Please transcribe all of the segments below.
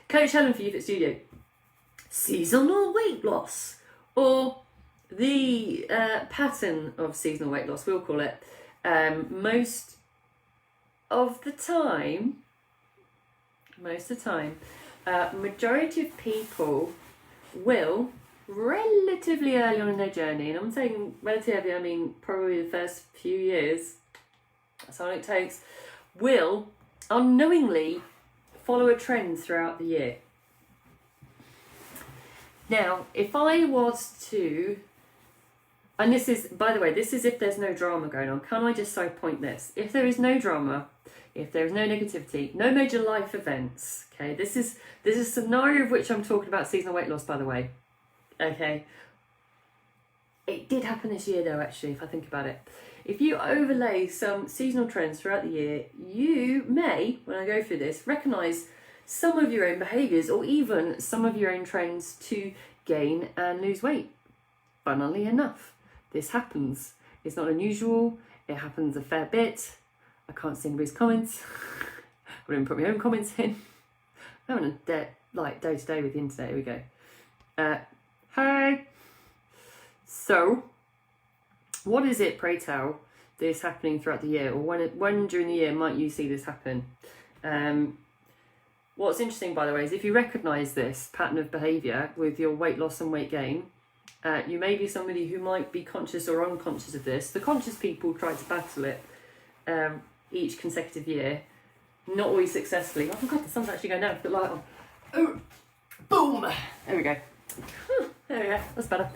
Coach Helen for Youth at Studio. Seasonal weight loss, or the pattern of seasonal weight loss, we'll call it. Most of the time, majority of people will, relatively early on in their journey, and I'm saying relatively, I mean probably the first few years, that's how long it takes, will unknowingly follow a trend throughout the year. Now, if I was to, and this is, by the way, this is if there's no drama going on. Can I just side point this? If there is no drama, if there is no negativity, no major life events, okay, this is a scenario of which I'm talking about seasonal weight loss, by the way, okay. It did happen this year though, actually, if I think about it. If you overlay some seasonal trends throughout the year, you may, when I go through this, recognise some of your own behaviours or even some of your own trends to gain and lose weight. Funnily enough, this happens. It's not unusual. It happens a fair bit. I can't see anybody's comments. I didn't put my own comments in. I'm having a day to day with the internet. Here we go. Hi. So, what is it, pray tell, this happening throughout the year, or when during the year might you see this happen? What's interesting, by the way, is if you recognise this pattern of behaviour with your weight loss and weight gain, you may be somebody who might be conscious or unconscious of this. The conscious people try to battle it each consecutive year, not always successfully. Oh my god, the sun's actually going down, put the light on. Oh, boom! There we go. There we go, that's better.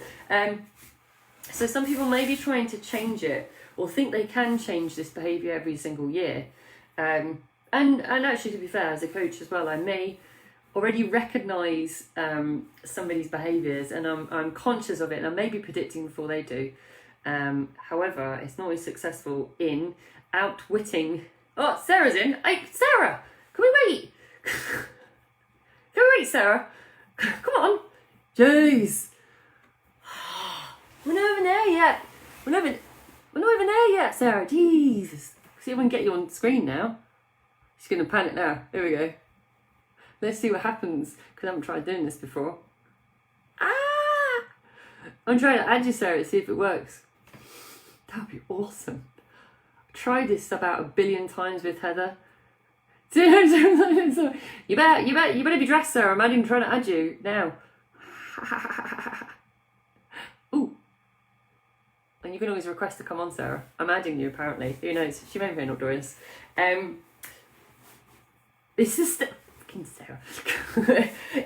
So some people may be trying to change it or think they can change this behaviour every single year. And actually, to be fair, as a coach as well, I may already recognise somebody's behaviours and I'm conscious of it and I may be predicting before they do. However, it's not always successful in outwitting... Oh, Sarah's in. Hey, Sarah, can we wait? Can we wait, Sarah? Come on. Jeez. We're not even there yet. We're not even there yet, Sarah. Jesus. See if we can get you on screen now. She's going to panic now. There we go. Let's see what happens, because I haven't tried doing this before. Ah! I'm trying to add you, Sarah, to see if it works. That would be awesome. I tried this about 1 billion times with Heather. You better be dressed, Sarah. I'm trying to add you now. Ooh. And you can always request to come on, Sarah. I'm adding you, apparently. Who knows? She may not do this. This is fucking Sarah.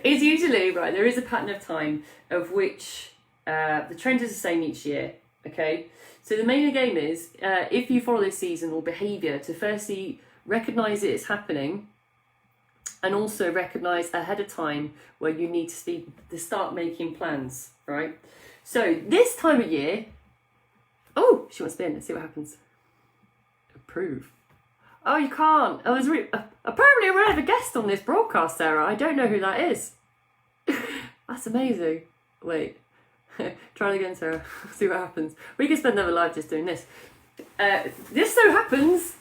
It's usually, right, there is a pattern of time of which the trend is the same each year, okay? So the main game is, if you follow this seasonal behaviour, to firstly recognise it is happening and also recognise ahead of time where you need to start making plans, right? So this time of year, oh, she wants to be in. Let's see what happens. Approve. Oh, you can't. I was apparently we have a guest on this broadcast, Sarah. I don't know who that is. That's amazing. Wait. Try it again, Sarah. See what happens. We can spend another life just doing this. This so happens,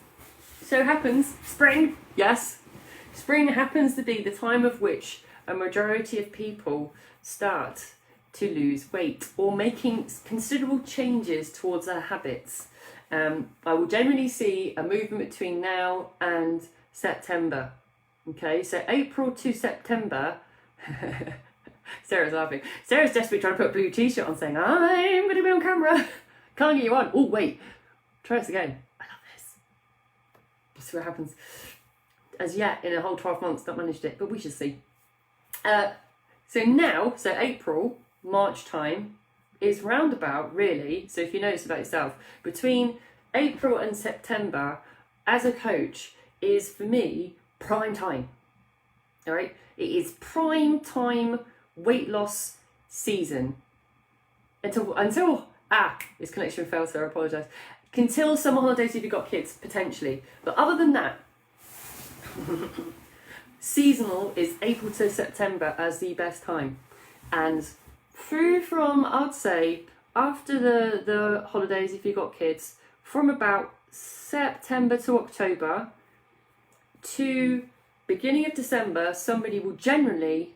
spring, yes. Spring happens to be the time of which a majority of people start to lose weight or making considerable changes towards their habits. I will generally see a movement between now and September. Okay, so April to September. Sarah's laughing. Sarah's desperately trying to put a blue t-shirt on saying, I'm going to be on camera. Can't get you on. Oh, wait. Try this again. I love this. Just see what happens. As yet, in a whole 12 months, not managed it, but we shall see. So April, March time, is roundabout, really, so if you notice about yourself, between April and September, as a coach, is, for me, prime time. All right? It is prime time weight loss season. Until this connection failed, so I apologise. Until summer holidays if you've got kids, potentially. But other than that, seasonal is April to September as the best time. And through from, I'd say, after the holidays if you've got kids, from about September to October to beginning of December, somebody will generally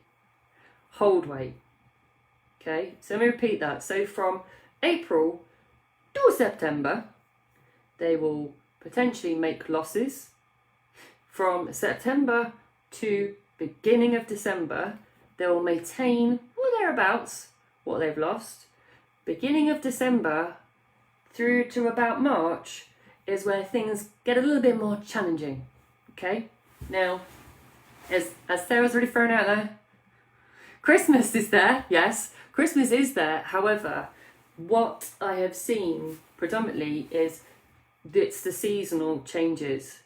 hold weight. Okay, so let me repeat that. So from April to September, they will potentially make losses. From September to beginning of December, they will maintain or thereabouts what they've lost. Beginning of December through to about March is where things get a little bit more challenging. Okay, now as Sarah's already thrown out there, Christmas is there. Yes, Christmas is there. However, what I have seen predominantly is it's the seasonal changes.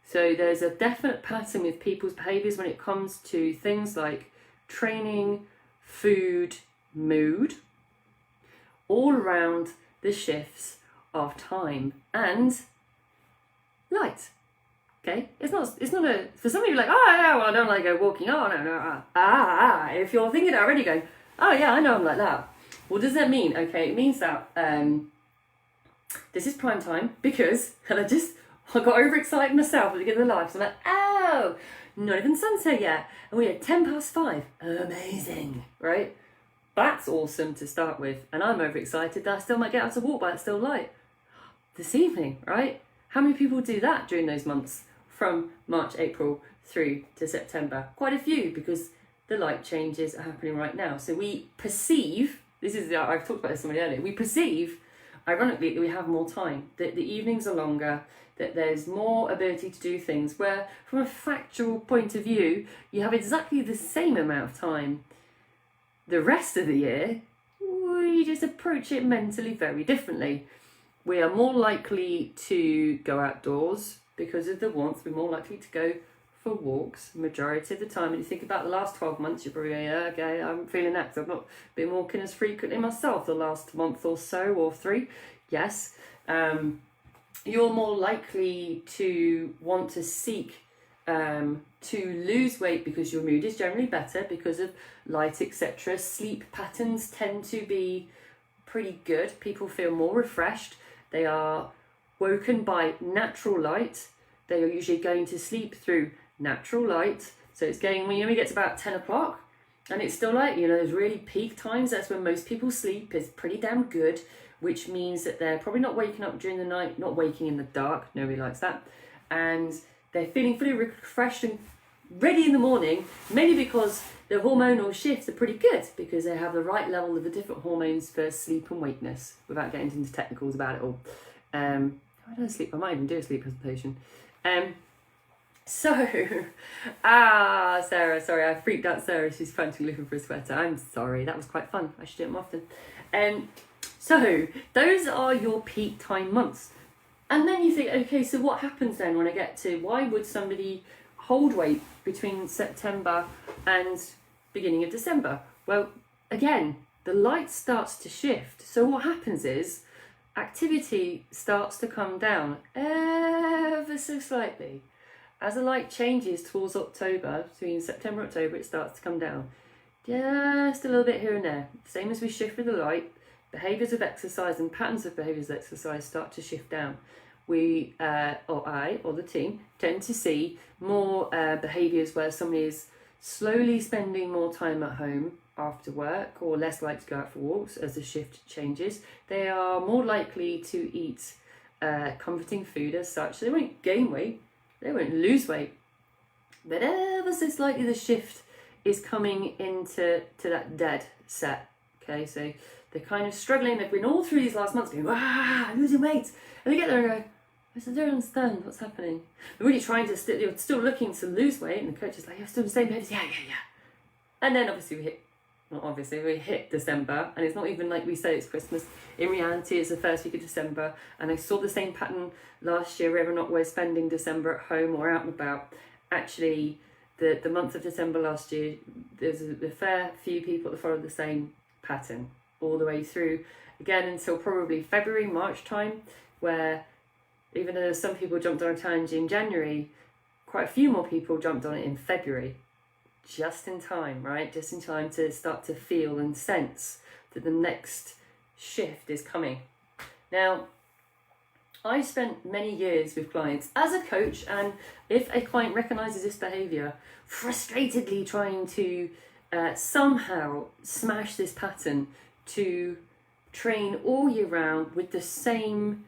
So there's a definite pattern with people's behaviours when it comes to things like training, food, mood, all around the shifts of time and light. Okay, it's not a, for some of you like, oh no, well, I don't like walking, oh no, if you're thinking that already going, oh yeah, I know I'm like that. What does that mean? Okay, it means that this is prime time because, and I got overexcited myself at the beginning of the live, so I'm like, oh, not even sunset yet, and we had 5:10, amazing, right? That's awesome to start with, and I'm overexcited that I still might get out to walk, but it's still light this evening, right? How many people do that during those months from March, April through to September? Quite a few, because the light changes are happening right now. So we perceive, I've talked about this somebody earlier, we perceive, ironically, that we have more time, that the evenings are longer, that there's more ability to do things, where from a factual point of view, you have exactly the same amount of time. The rest of the year, we just approach it mentally very differently. We are more likely to go outdoors because of the warmth. We're more likely to go for walks majority of the time. And you think about the last 12 months, you're probably going, yeah, okay, I'm feeling that because I've not been walking as frequently myself the last month or so, or 3. Yes. You're more likely to want to seek to lose weight because your mood is generally better because of light, etc. Sleep patterns tend to be pretty good. People feel more refreshed. They are woken by natural light. They are usually going to sleep through natural light. So it's going, when you get to about 10 o'clock and it's still light, there's really peak times. That's when most people sleep. It's pretty damn good, which means that they're probably not waking up during the night, not waking in the dark. Nobody likes that. And they're feeling fully refreshed and ready in the morning, mainly because the hormonal shifts are pretty good because they have the right level of the different hormones for sleep and wakeness, without getting into technicals about it all. I don't sleep, I might even do a sleep presentation. Sarah, sorry, I freaked out Sarah, she's frantically looking for a sweater. I'm sorry, that was quite fun, I should do it more often. So those are your peak time months. And then you think, okay, so what happens then when I get to, why would somebody hold weight between September and beginning of December? Well, again, the light starts to shift. So what happens is activity starts to come down ever so slightly. As the light changes towards October, between September and October, it starts to come down. Just a little bit here and there. Same as we shift with the light, behaviours of exercise and patterns of behaviours of exercise start to shift down. We, or I, or the team, tend to see more behaviours where somebody is slowly spending more time at home after work, or less likely to go out for walks as the shift changes. They are more likely to eat comforting food as such. So they won't gain weight, they won't lose weight, but ever so slightly the shift is coming into that dead set. Okay, so they're kind of struggling. They've been all through these last months going, losing weight, and they get there and go, I don't understand what's happening. They're really trying to they're still looking to lose weight, and the coach is like, you're still the same behaviours, yeah. And then obviously we hit December, and it's not even like we say it's Christmas. In reality, it's the first week of December, and I saw the same pattern last year, whether or not we're spending December at home or out and about. Actually, the month of December last year, there's a fair few people that follow the same pattern all the way through, again until probably February, March time, where even though some people jumped on a challenge in January, quite a few more people jumped on it in February. Just in time, right? Just in time to start to feel and sense that the next shift is coming. Now, I spent many years with clients as a coach, and if a client recognises this behaviour, frustratedly trying to somehow smash this pattern to train all year round with the same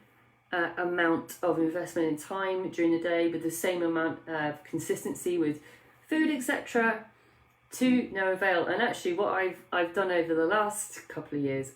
amount of investment in time during the day, with the same amount of consistency with food, etc., to no avail. And actually what I've done over the last couple of years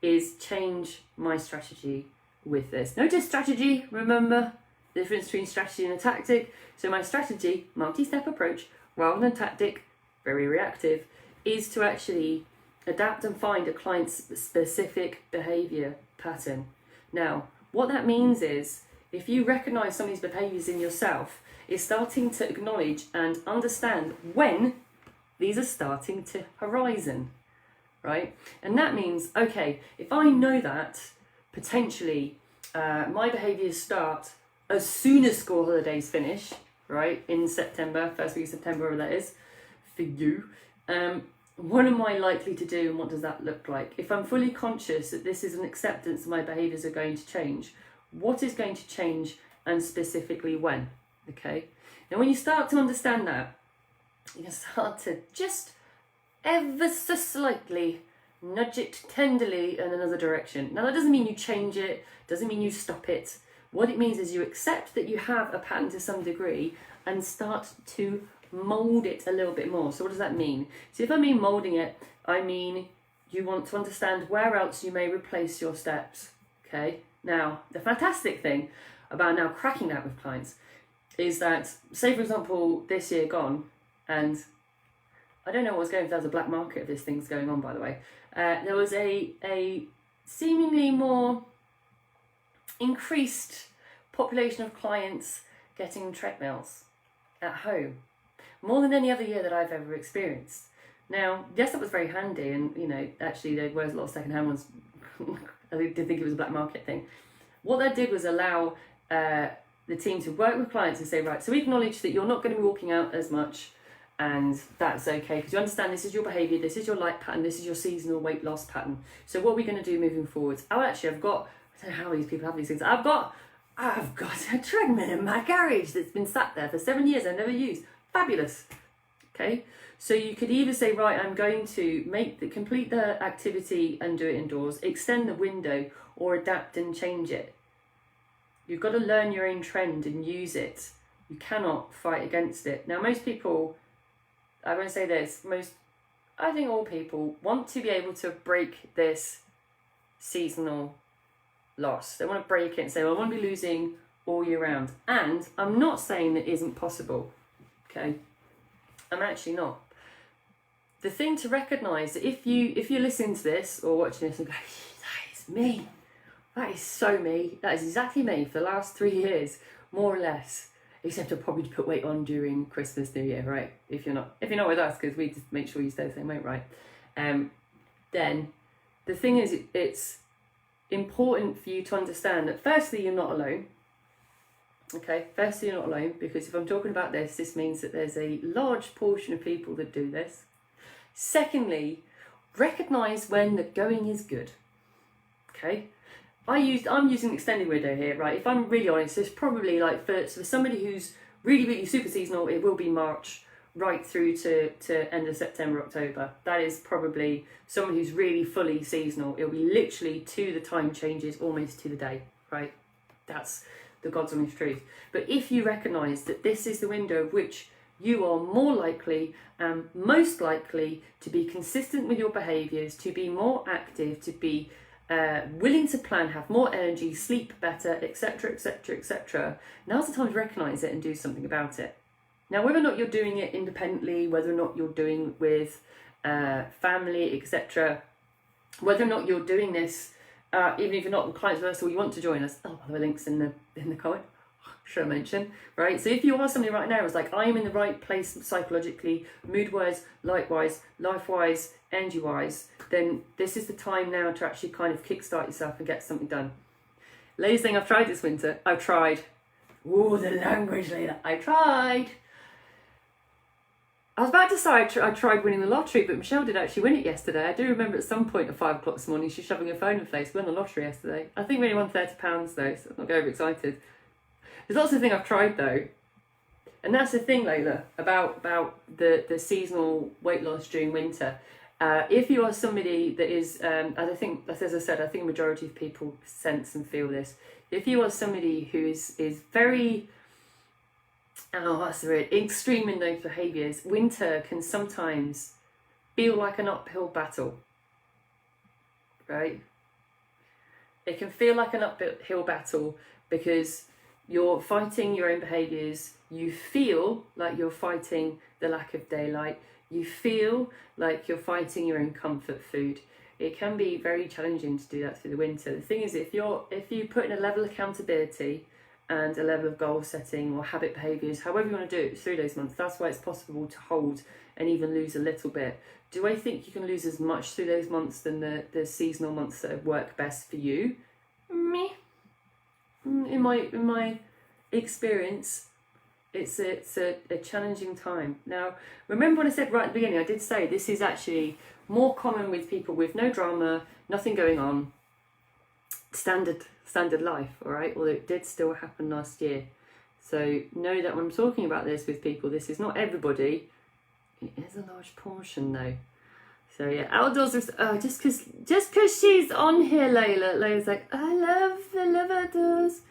is change my strategy with this. Not just strategy, remember the difference between strategy and a tactic. So my strategy, multi-step approach, rather than tactic, very reactive, is to actually adapt and find a client's specific behaviour pattern. Now, what that means is, if you recognise some of these behaviours in yourself, is starting to acknowledge and understand when these are starting to horizon, right? And that means, okay, if I know that potentially my behaviours start as soon as school holidays finish, right, in September, first week of September, whatever that is, for you, what am I likely to do, and what does that look like? If I'm fully conscious that this is an acceptance that my behaviours are going to change, what is going to change, and specifically when? Okay. Now, when you start to understand that, you can start to just ever so slightly nudge it tenderly in another direction. Now, that doesn't mean you change it, doesn't mean you stop it. What it means is you accept that you have a pattern to some degree and start to mould it a little bit more. So what does that mean? So if I mean moulding it, I mean you want to understand where else you may replace your steps. Okay. Now, the fantastic thing about now cracking that with clients is that, say for example, this year gone, and I don't know what's going on, if there's a black market of this thing's going on, by the way. There was a seemingly more increased population of clients getting treadmills at home, more than any other year that I've ever experienced. Now, yes, that was very handy, and you know, actually there was a lot of second-hand ones. I did think it was a black market thing. What that did was allow the team to work with clients and say, right, so we acknowledge that you're not going to be walking out as much, and that's okay, because you understand this is your behaviour, this is your light pattern, this is your seasonal weight loss pattern. So what are we going to do moving forwards? Oh, actually, I don't know how these people have these things. I've got a treadmill in my garage that's been sat there for 7 years I've never used. Fabulous. Okay, so you could either say, right, I'm going to complete the activity and do it indoors, extend the window, or adapt and change it. You've got to learn your own trend and use it. You cannot fight against it. Now, most people, I won't say this, I think all people want to be able to break this seasonal loss. They want to break it and say, well, I want to be losing all year round. And I'm not saying that isn't possible. Okay, I'm actually not. The thing to recognise that if you're listening to this or watching this and go, that is me, that is so me, that is exactly me for the last 3 years, more or less, except I'll probably put weight on during Christmas, New Year, right? If you're not with us, because we just make sure you stay the same weight, right? Then the thing is, it's important for you to understand that firstly, you're not alone. Okay, firstly, you're not alone, because if I'm talking about this means that there's a large portion of people that do this. Secondly, recognise when the going is good. Okay, I'm using extended window here, right? If I'm really honest, it's probably like for somebody who's really, really super seasonal, it will be March right through to end of September, October. That is probably someone who's really fully seasonal. It'll be literally to the time changes, almost to the day, right? That's the God's honest truth. But if you recognise that this is the window of which you are more likely and most likely to be consistent with your behaviours, to be more active, to be willing to plan, have more energy, sleep better, etc., etc., etc., now's the time to recognise it and do something about it. Now, whether or not you're doing it independently, whether or not you're doing with family, etc., whether or not you're doing this, even if you're not clients first or you want to join us, by the way, links in the comment, should I mention, right? So if you are somebody right now who's like, I am in the right place psychologically, mood-wise, light-wise, life-wise, energy-wise, then this is the time now to actually kind of kickstart yourself and get something done. Latest thing I've tried this winter, Ooh, the language later. I tried I was about to say I tried winning the lottery, but Michelle did actually win it yesterday. I do remember at some point at 5 o'clock this morning, she's shoving her phone in her face. We won the lottery yesterday. I think we only won £30 though, so I'm not over excited. There's lots of things I've tried though. And that's the thing, Layla, about the seasonal weight loss during winter. If you are somebody that is, as I said, I think a majority of people sense and feel this. If you are somebody who is very, what's the word, extreme in those behaviours, winter can sometimes feel like an uphill battle, right? It can feel like an uphill battle because you're fighting your own behaviours. You feel like you're fighting the lack of daylight. You feel like you're fighting your own comfort food. It can be very challenging to do that through the winter. The thing is, if you put in a level of accountability and a level of goal setting or habit behaviours, however you want to do it through those months, that's why it's possible to hold and even lose a little bit. Do I think you can lose as much through those months than the seasonal months that work best for you? Me. In my experience, it's a challenging time. Now, remember when I said right at the beginning, I did say this is actually more common with people with no drama, nothing going on, standard life, all right? Although it did still happen last year. So know that when I'm talking about this with people, this is not everybody. It is a large portion though. So yeah, outdoors is just because she's on here, Layla's like, I love outdoors.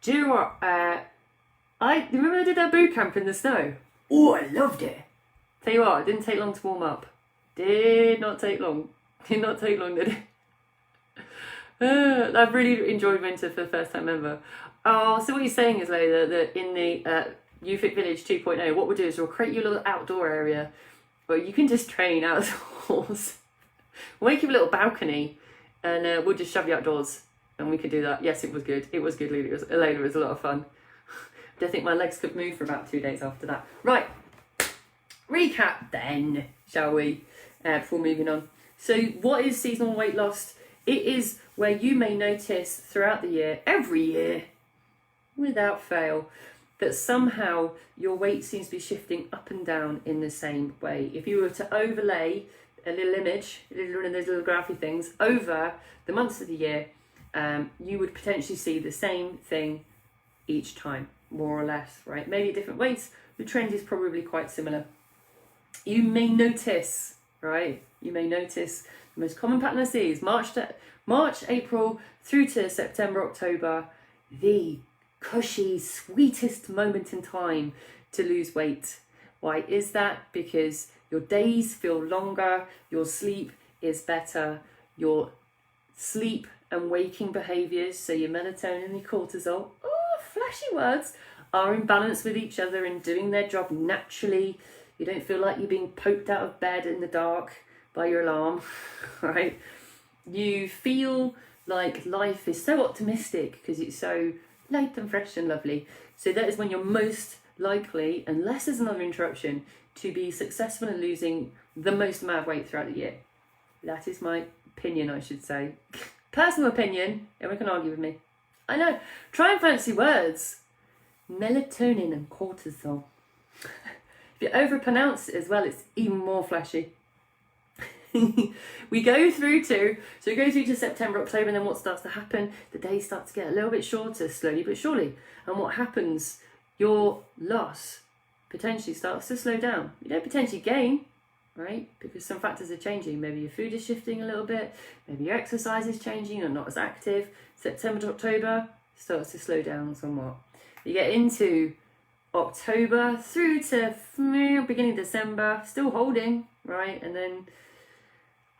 Do you know what? I remember I did that boot camp in the snow. Oh, I loved it. Tell you what, it didn't take long to warm up. Did not take long. Did not take long, did it? I've really enjoyed winter for the first time ever. Oh, so what you're saying is, Layla, that in the YouFit Village 2.0, what we'll do is we'll create you a little outdoor area where you can just train outdoors. We'll make you a little balcony and we'll just shove you outdoors and we could do that. Yes, it was good. It was good, Layla. It was a lot of fun. I don't think my legs could move for about 2 days after that. Right, recap then, shall we, before moving on. So what is seasonal weight loss? It is where you may notice throughout the year, every year, without fail, that somehow your weight seems to be shifting up and down in the same way. If you were to overlay a little image, one of those little graphy things, over the months of the year, you would potentially see the same thing each time, more or less, right? Maybe at different weights, the trend is probably quite similar. You may notice, right? You may notice the most common pattern I see is March, April through to September, October, the cushy, sweetest moment in time to lose weight. Why is that? Because your days feel longer, your sleep is better, your sleep and waking behaviours, so your melatonin and your cortisol, flashy words, are in balance with each other and doing their job naturally. You don't feel like you're being poked out of bed in the dark by your alarm, right? You feel like life is so optimistic because it's so light and fresh and lovely. So that is when you're most likely, unless there's another interruption, to be successful in losing the most amount of weight throughout the year. That is my opinion, I should say. Personal opinion, everyone can argue with me. I know, try and fancy words. Melatonin and cortisol. If you overpronounce it as well, it's even more flashy. We go through to September, October, and then what starts to happen? The days start to get a little bit shorter, slowly but surely. And what happens? Your loss potentially starts to slow down. You don't potentially gain, right? Because some factors are changing. Maybe your food is shifting a little bit. Maybe your exercise is changing. You're not as active. September to October starts to slow down somewhat. You get into October through to beginning of December, still holding, right? And then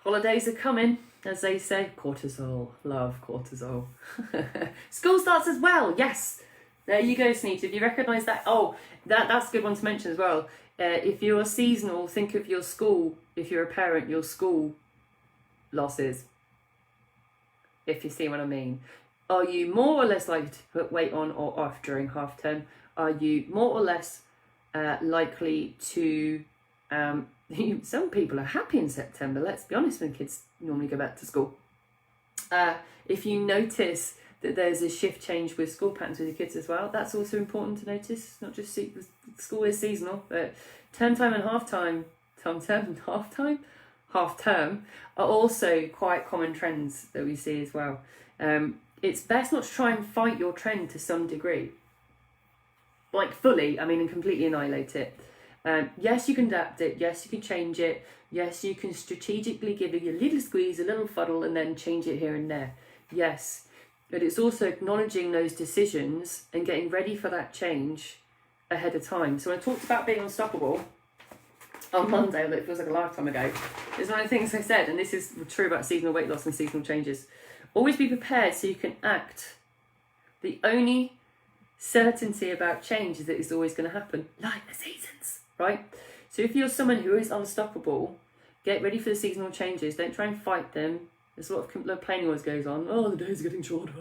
holidays are coming, as they say. Cortisol, love cortisol. School starts as well, yes. There you go, Sneet. If you recognise that, that's a good one to mention as well. If you're seasonal, think of your school, if you're a parent, your school losses. If you see what I mean. Are you more or less likely to put weight on or off during half term? Are you more or less likely to... some people are happy in September, let's be honest, when kids normally go back to school. If you notice that there's a shift change with school patterns with your kids as well. That's also important to notice. It's not just school is seasonal, but term time and half term are also quite common trends that we see as well. It's best not to try and fight your trend to some degree, like fully, and completely annihilate it. Yes, you can adapt it. Yes, you can change it. Yes, you can strategically give it a little squeeze, a little fuddle, and then change it here and there. Yes, but it's also acknowledging those decisions and getting ready for that change ahead of time. So when I talked about being unstoppable on Monday, although it feels like a lifetime ago, it's one of the things I said, and this is true about seasonal weight loss and seasonal changes. Always be prepared so you can act. The only certainty about change is that it's always going to happen, like the seasons, right? So if you're someone who is unstoppable, get ready for the seasonal changes. Don't try and fight them. There's a lot of complaining always goes on. Oh, the days are getting shorter.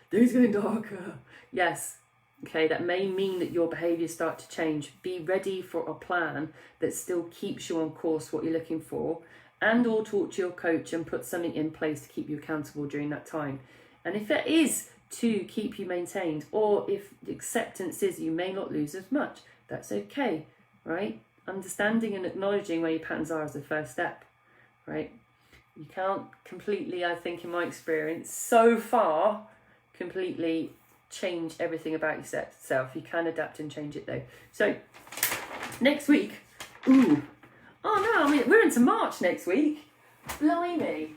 The days are getting darker. Yes. Okay, that may mean that your behaviours start to change. Be ready for a plan that still keeps you on course what you're looking for, and or talk to your coach and put something in place to keep you accountable during that time. And if it is to keep you maintained, or if the acceptance is you may not lose as much, that's okay, right? Understanding and acknowledging where your patterns are is the first step, right? You can't completely, I think in my experience, so far, completely change everything about yourself. You can adapt and change it though. So next week, we're into March next week. Blimey.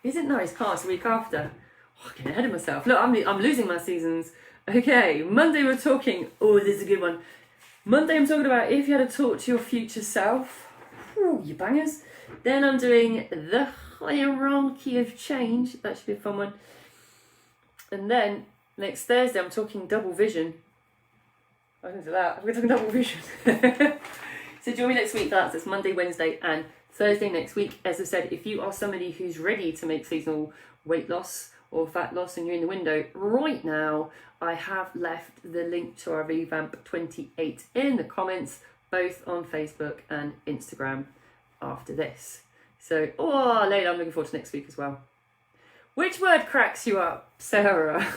Isn't nice? It's the week after. I'm getting ahead of myself. Look, I'm losing my seasons. Okay, Monday we're talking, this is a good one. Monday I'm talking about if you had to talk to your future self. You bangers. Then I'm doing the hierarchy of change. That should be a fun one. And then next Thursday I'm talking double vision. I'm going to do that. We're talking double vision. So join me next week. That's Monday, Wednesday and Thursday next week. As I said, if you are somebody who's ready to make seasonal weight loss or fat loss and you're in the window right now, I have left the link to our REVAMP28 in the comments, both on Facebook and Instagram after this. So, later, I'm looking forward to next week as well. Which word cracks you up, Sarah?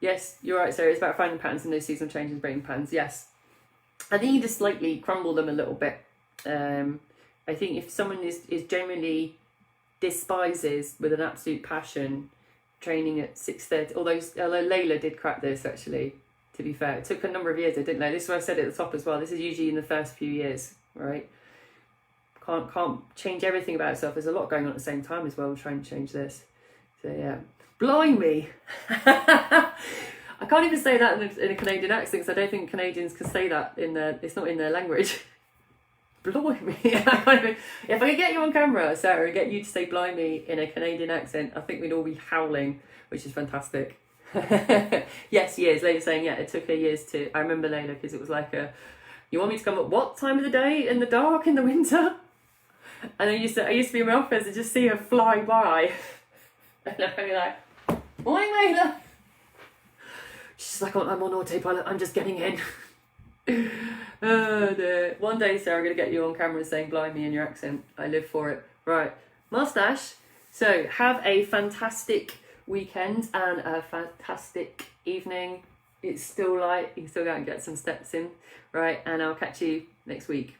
Yes, you're right, Sarah. It's about finding patterns in those seasonal changes, breaking patterns. Yes. I think you just slightly crumble them a little bit. I think if someone is generally despises with an absolute passion training at 6:30, although Layla did crack this actually, to be fair. It took a number of years, I didn't know. This is what I said at the top as well. This is usually in the first few years, right? Can't change everything about itself. There's a lot going on at the same time as well, trying to change this. So yeah. Blimey! I can't even say that in a Canadian accent because I don't think Canadians can say that it's not in their language. Blimey! If I could get you on camera, Sarah, and get you to say blimey in a Canadian accent, I think we'd all be howling, which is fantastic. Yes, years. Layla saying, yeah, it took her years to... I remember Layla because it was like you want me to come at what time of the day in the dark in the winter? And I used to be in my office and just see her fly by. And I'd be like, morning, Layla. She's like, I'm on autopilot, I'm just getting in. Oh dear. One day, Sarah, I'm going to get you on camera saying blimey in your accent. I live for it. Right, mustache. So have a fantastic weekend and a fantastic evening. It's still light, you can still go out and get some steps in. Right, and I'll catch you next week.